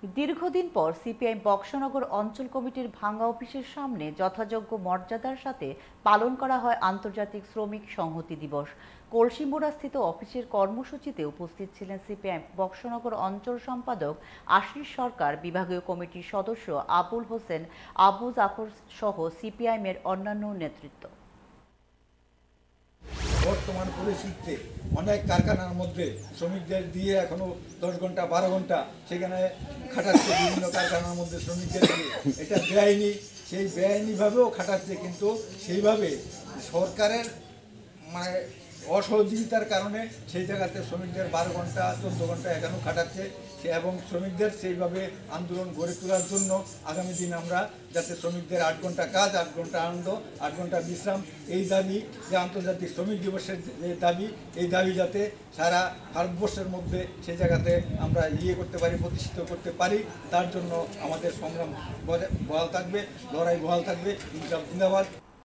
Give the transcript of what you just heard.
দীর্ঘদিন পর সিপিআইএম বক্সনগর অঞ্চল কমিটির ভাঙ্গা অফিসের সামনে যথাযোগ্য মর্যাদার সাথে পালন করা হয় আন্তর্জাতিক শ্রমিক সংহতি দিবস। কলসিমুড়াস্থিত অফিসের কর্মসূচিতে উপস্থিত ছিলেন সিপিআইএম বক্সনগর অঞ্চল সম্পাদক আশিস সরকার, বিভাগীয় কমিটির সদস্য আবুল হোসেন, আবু জাফর সহ সিপিআইএমের অন্যান্য নেতৃত্ব। বর্তমান পরিস্থিতিতে অনেক কারখানার মধ্যে শ্রমিকদের দিয়ে এখনো 10 ঘন্টা 12 ঘন্টা সেখানে খাটাচ্ছে, বিভিন্ন কারখানার মধ্যে শ্রমিকদের দিয়ে। এটা বেআইনি, সেই বেআইনিভাবেও খাটাচ্ছে, কিন্তু সেইভাবে সরকারের মানে অসহযোগিতার কারণে সেই জায়গাতে শ্রমিকদের 12 ঘন্টা 14 ঘন্টা এখনও খাটাচ্ছে। এবং শ্রমিকদের সেইভাবে আন্দোলন গড়ে তোলার জন্য আগামী দিন আমরা যাতে শ্রমিকদের 8 ঘন্টা কাজ, 8 ঘন্টা আনন্দ, 8 ঘন্টা বিশ্রাম, এই দাবি যে আন্তর্জাতিক শ্রমিক দিবসের যে দাবি, এই দাবি যাতে সারা ভারতবর্ষের মধ্যে সেই জায়গাতে আমরা করতে পারি, প্রতিষ্ঠিত করতে পারি, তার জন্য আমাদের সংগ্রাম বহাল থাকবে, লড়াই বহাল থাকবে। জিন্দাবাদ।